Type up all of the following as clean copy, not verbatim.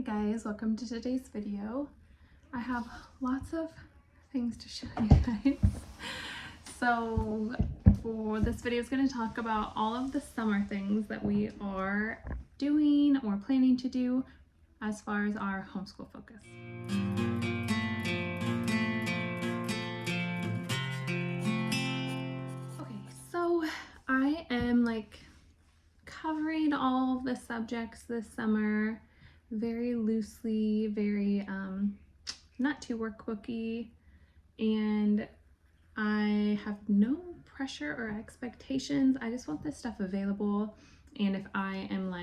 Hi guys, welcome to today's video. I have lots of things to show you guys. So for this video is going to talk about all of the summer things that we are doing or planning to do as far as our homeschool focus. Okay, so I am covering all of the subjects this summer very loosely, very not too workbooky, and I have no pressure or expectations. I just want this stuff available, and if I am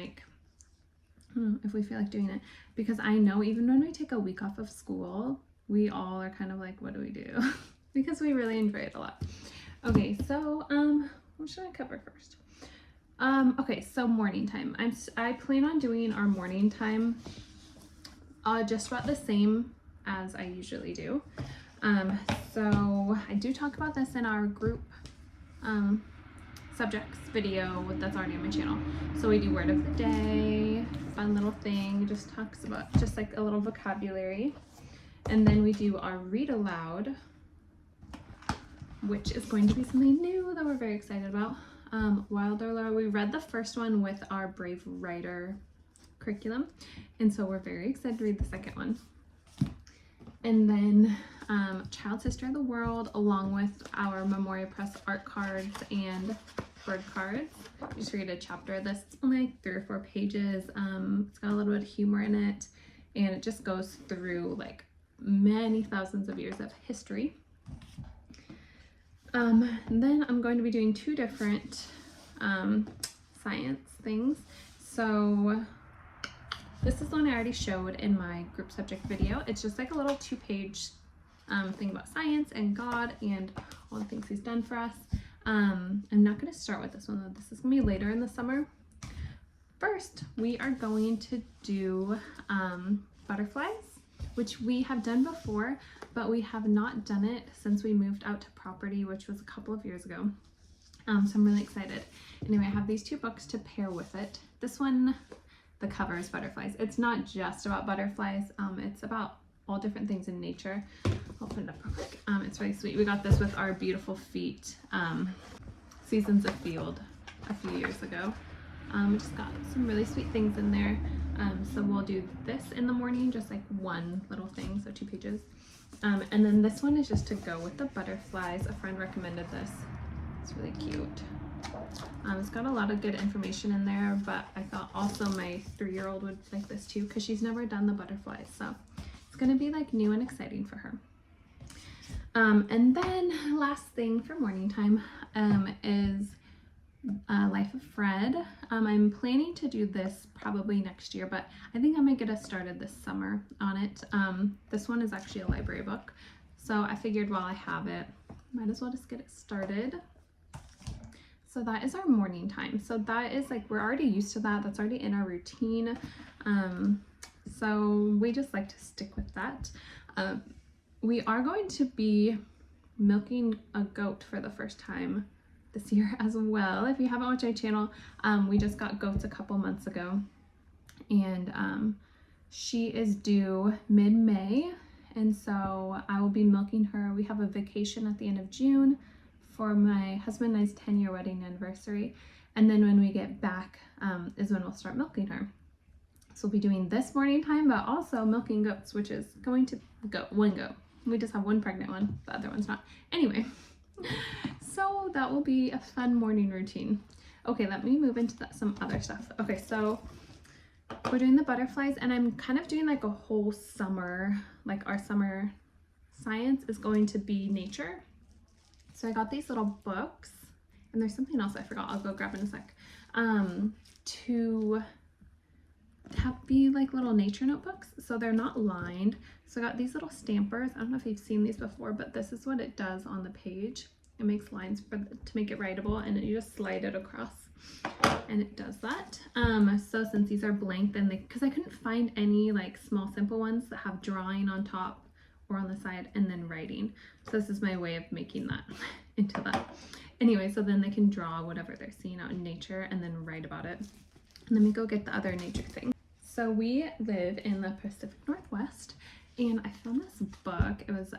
if we feel like doing it, because I know even when we take a week off of school, we all are kind of like, what do we do? Because we really enjoy it a lot. Okay, so what should I cover first? Okay, so morning time. I plan on doing our morning time just about the same as I usually do. So I do talk about this in our group subjects video that's already on my channel. So we do word of the day, fun little thing, just talks about just like a little vocabulary. And then we do our read aloud, which is going to be something new that we're very excited about. Wilder, we read the first one with our Brave Writer curriculum, and so we're very excited to read the second one. And then Child's History of the World, along with our Memoria Press art cards and bird cards. We just read a chapter of this. It's only like 3 or 4 pages. It's got a little bit of humor in it, and it just goes through like many thousands of years of history. Then I'm going to be doing 2 different science things. So this is one I already showed in my group subject video. It's just like a little 2-page thing about science and God and all the things he's done for us. I'm not going to start with this one though. This is going to be later in the summer. First, we are going to do butterflies, which we have done before, but we have not done it since we moved out to property, which was a couple of years ago. So I'm really excited. Anyway, I have these 2 books to pair with it. This one, the cover is butterflies. It's not just about butterflies. It's about all different things in nature. I'll open it up real quick. It's really sweet. We got this with our Beautiful Feet Seasons of Field a few years ago. We just got some really sweet things in there. So we'll do this in the morning, just like one little thing, so 2 pages. And then this one is just to go with the butterflies. A friend recommended this. It's really cute. It's got a lot of good information in there, but I thought also my 3-year-old would like this too, because she's never done the butterflies. So it's going to be like new and exciting for her. And then last thing for morning time is Life of Fred. I'm planning to do this probably next year, but I think I might get us started this summer on it. This one is actually a library book, so I figured while I have it, might as well just get it started. So that is our morning time. So that is like, we're already used to that. That's already in our routine. So we just like to stick with that. We are going to be milking a goat for the first time this year as well. If you haven't watched my channel, we just got goats a couple months ago, and she is due mid-May, and so I will be milking her. We have a vacation at the end of June for my husband and I's 10-year wedding anniversary, and then when we get back is when we'll start milking her. So we'll be doing this morning time, but also milking goats, which is going to go one goat. We just have one pregnant one, the other one's not. Anyway, so that will be a fun morning routine. Okay, let me move into some other stuff. Okay, so we're doing the butterflies, and I'm kind of doing like a whole summer, like our summer science is going to be nature. So I got these little books, and there's something else I forgot. I'll go grab in a sec. To be like little nature notebooks. So they're not lined. So I got these little stampers. I don't know if you've seen these before, but this is what it does on the page. It makes lines to make it writable, and you just slide it across, and it does that. So since these are blank, then because I couldn't find any like small simple ones that have drawing on top or on the side and then writing. So this is my way of making that into that. Anyway, so then they can draw whatever they're seeing out in nature and then write about it. And let me go get the other nature thing. So So we live in the Pacific Northwest, and I found this book. It was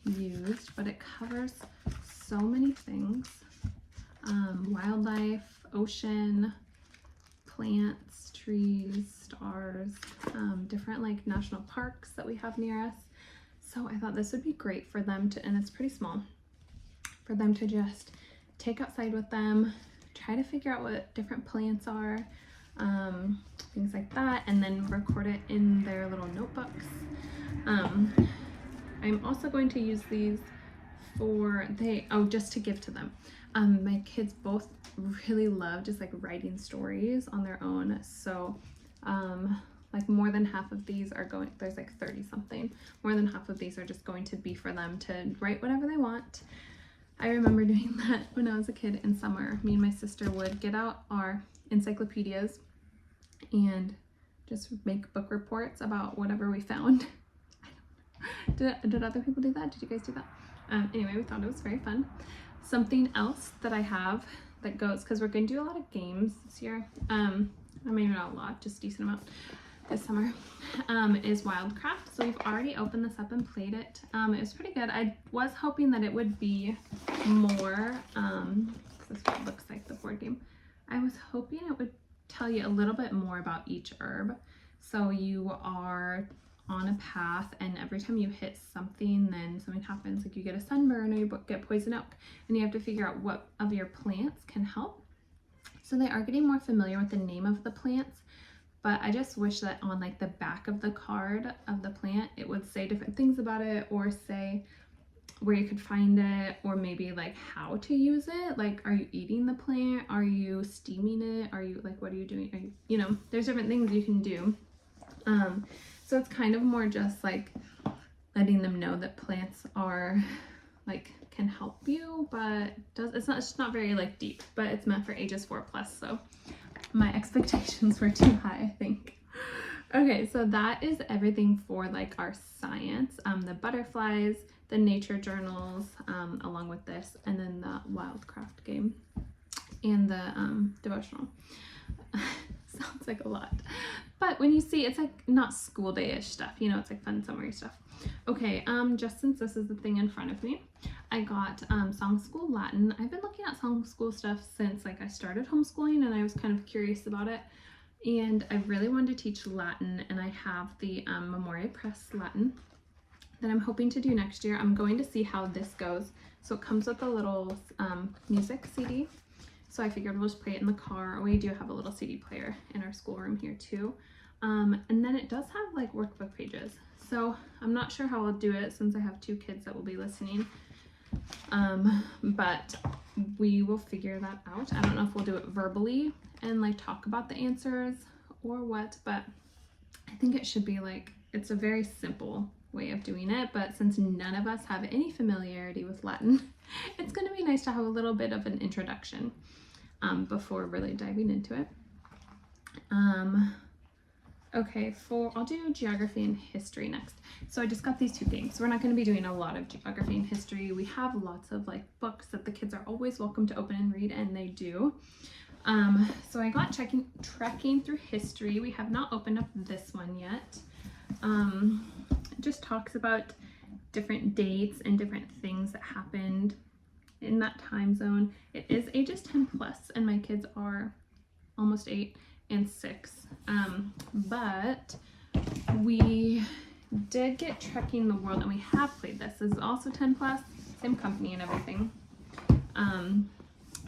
used, but it covers so many things. Wildlife, ocean, plants, trees, stars, different like national parks that we have near us. So I thought this would be great for them to, and it's pretty small, for them to just take outside with them, try to figure out what different plants are, things like that, and then record it in their little notebooks. I'm also going to use these for just to give to them. My kids both really love just like writing stories on their own. So like more than half of these are going, there's like 30 something, more than half of these are just going to be for them to write whatever they want. I remember doing that when I was a kid in summer. Me and my sister would get out our encyclopedias and just make book reports about whatever we found. Did other people do that? Did you guys do that? Anyway, we thought it was very fun. Something else that I have that goes, because we're going to do a lot of games this year, maybe not a lot, just a decent amount this summer, is Wildcraft. So we've already opened this up and played it. It was pretty good. I was hoping that it would be more, this is what it looks like, the board game. I was hoping it would tell you a little bit more about each herb. So you are on a path, and every time you hit something, then something happens, like you get a sunburn or you get poison oak, and you have to figure out what of your plants can help. So they are getting more familiar with the name of the plants, but I just wish that on like the back of the card of the plant it would say different things about it, or say where you could find it, or maybe like how to use it. Like, are you eating the plant? Are you steaming it? Are you like, what are you doing? Are you, you know, there's different things you can do. So it's kind of more just like letting them know that plants are like can help you, but it's not very like deep, but it's meant for ages 4+. So my expectations were too high, I think. Okay, so that is everything for like our science, the butterflies, the nature journals, along with this, and then the Wildcraft game and the devotional. Sounds like a lot, but when you see, it's like not school day-ish stuff, you know, it's like fun summery stuff. Okay, just since this is the thing in front of me, I got Song School Latin. I've been looking at Song School stuff since like I started homeschooling, and I was kind of curious about it, and I really wanted to teach Latin, and I have the Memoria Press Latin that I'm hoping to do next year. I'm going to see how this goes. So it comes with a little music CD. So I figured we'll just play it in the car. We do have a little CD player in our schoolroom here too. And then it does have like workbook pages. So I'm not sure how I'll do it since I have 2 kids that will be listening. But we will figure that out. I don't know if we'll do it verbally and like talk about the answers or what, but I think it should be like, it's a very simple way of doing it, but since none of us have any familiarity with Latin, it's going to be nice to have a little bit of an introduction before really diving into it. Okay, I'll do geography and history next. So I just got these 2 games. We're not going to be doing a lot of geography and history. We have lots of like books that the kids are always welcome to open and read, and they do. So I got trekking through history. We have not opened up this one yet. It just talks about different dates and different things that happened in that time zone. It is ages 10+, and my kids are almost 8 and 6. But we did get Trekking the World, and we have played this. This is also 10+, same company and everything.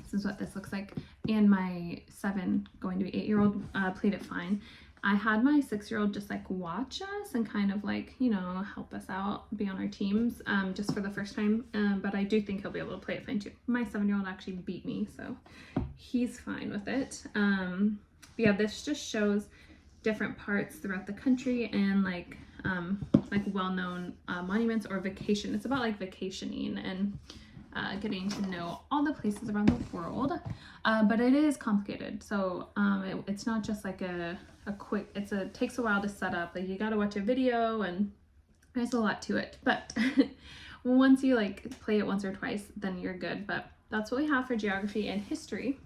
This is what this looks like. And my 7 going to be 8-year-old played it fine. I had my 6-year-old just like watch us and kind of like, you know, help us out, be on our teams, just for the first time. But I do think he'll be able to play it fine too. My 7-year-old actually beat me, so he's fine with it. Yeah, this just shows different parts throughout the country and like well-known monuments or vacation. It's about like vacationing and getting to know all the places around the world, but it is complicated. So it's not just like a quick, it takes a while to set up. Like you got to watch a video, and there's a lot to it, but once you like play it once or twice, then you're good. But that's what we have for geography and history.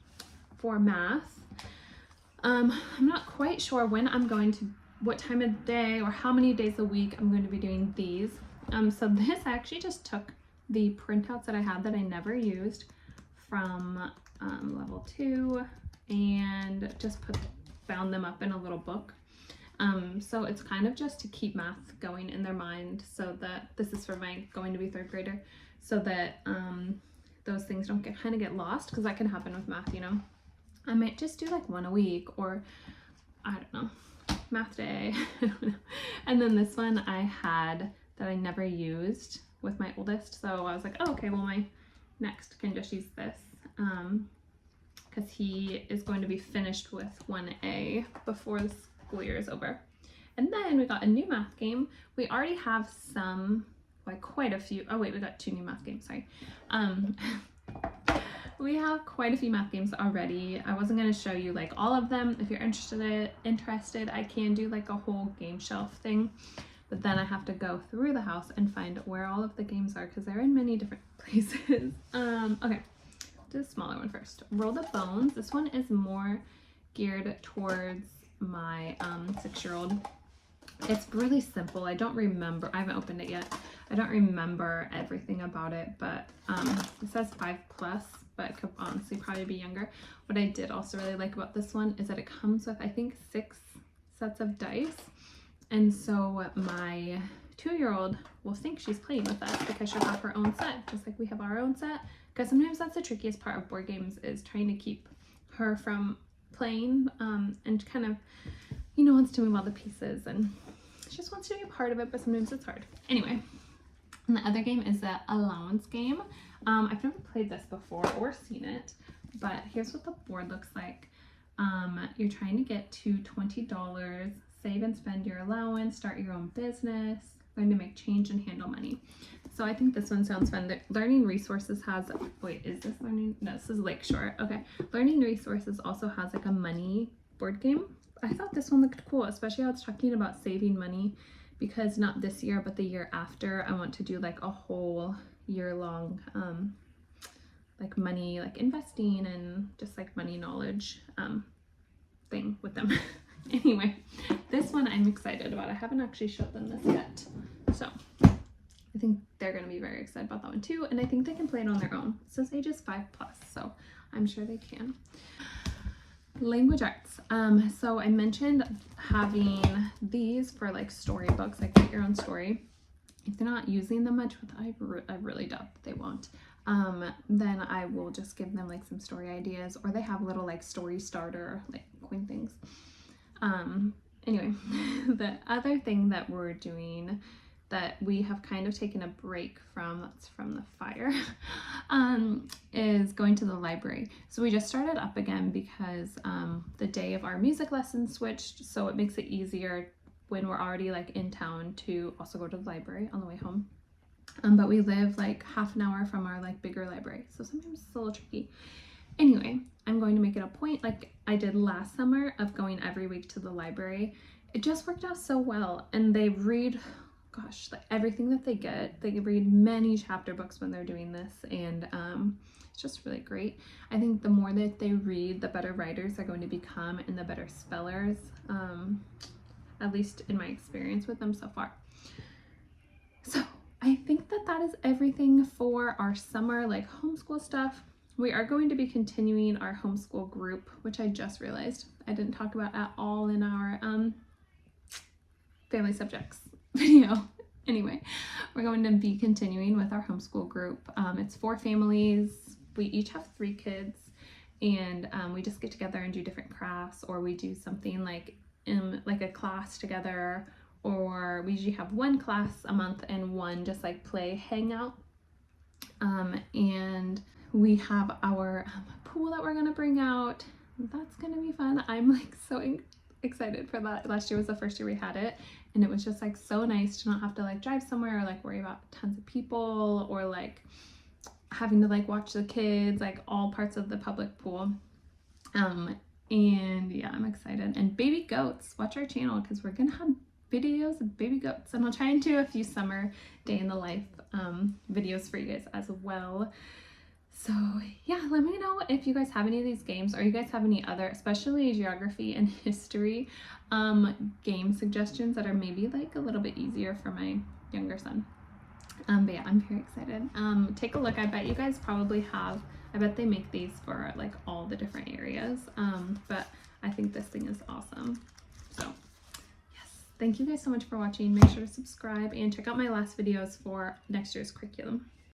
For math, I'm not quite sure when I'm going to, what time of day or how many days a week I'm going to be doing these. So this, I actually just took the printouts that I had that I never used from level 2 and just bound them up in a little book. So it's kind of just to keep math going in their mind, so that this is for my going to be 3rd grader, so that those things don't kind of get lost, because that can happen with math, you know. I might just do like one a week, or I don't know, math day. And then this one I had that I never used with my oldest, so I was like, oh, okay, well my next can just use this, because he is going to be finished with 1A before the school year is over. And then we got a new math game. We already have some, like quite a few. Oh wait, we got 2 new math games, sorry. We have quite a few math games already. I wasn't going to show you like all of them. If you're interested, I can do like a whole game shelf thing, but then I have to go through the house and find where all of the games are, because they're in many different places. Okay, do the smaller one first. Roll the Bones. This one is more geared towards my 6-year-old. It's really simple. I don't remember, I haven't opened it yet. I don't remember everything about it, but it says 5+, but it could honestly probably be younger. What I did also really like about this one is that it comes with, I think, 6 sets of dice. And so my 2-year-old will think she's playing with us because she'll have her own set, just like we have our own set. Because sometimes that's the trickiest part of board games, is trying to keep her from playing and kind of, you know, wants to move all the pieces and she just wants to be a part of it, but sometimes it's hard. Anyway, and the other game is the Allowance game. I've never played this before or seen it, but here's what the board looks like. You're trying to get to $20, save and spend your allowance, start your own business, learn to make change and handle money. So I think this one sounds fun. The Learning Resources has, wait, is this Learning? No, this is Lakeshore. Okay. Learning Resources also has like a money board game. I thought this one looked cool, especially how it's talking about saving money, because not this year, but the year after, I want to do like a whole year-long like money, like investing and just like money knowledge thing with them. Anyway, this one I'm excited about. I haven't actually showed them this yet, so I think they're going to be very excited about that one too, and I think they can play it on their own. It says ages 5+, so I'm sure they can. Language arts. So I mentioned having these for like storybooks, like write your own story. If they're not using them much, I really doubt that they won't, then I will just give them like some story ideas, or they have little like story starter like coin things. Anyway, the other thing that we're doing that we have kind of taken a break from, that's from the fire, is going to the library. So we just started up again because the day of our music lesson switched, so it makes it easier when we're already like in town to also go to the library on the way home. But we live like half an hour from our like bigger library, so sometimes it's a little tricky. Anyway, I'm going to make it a point, like I did last summer, of going every week to the library. It just worked out so well, and they read, gosh, like everything that they get. They read many chapter books when they're doing this, and it's just really great. I think the more that they read, the better writers they're going to become and the better spellers, at least in my experience with them so far. So I think that that is everything for our summer like homeschool stuff. We are going to be continuing our homeschool group, which I just realized I didn't talk about at all in our family subjects video. Anyway, we're going to be continuing with our homeschool group. It's 4 families. We each have 3 kids, and we just get together and do different crafts, or we do something like in like a class together, or we usually have 1 class a month and 1 just like play hangout. And we have our pool that we're gonna bring out. That's gonna be fun. I'm like so excited for that. Last year was the first year we had it, and it was just like so nice to not have to like drive somewhere or like worry about tons of people, or like having to like watch the kids, like all parts of the public pool. And yeah, I'm excited. And baby goats, watch our channel because we're gonna have videos of baby goats, and I'll try and do a few summer day in the life videos for you guys as well. So yeah, let me know if you guys have any of these games, or you guys have any other, especially geography and history game suggestions that are maybe like a little bit easier for my younger son. But yeah, I'm very excited. Take a look. I bet you guys probably have, I bet they make these for like all the different areas. But I think this thing is awesome. So yes, thank you guys so much for watching. Make sure to subscribe and check out my last videos for next year's curriculum.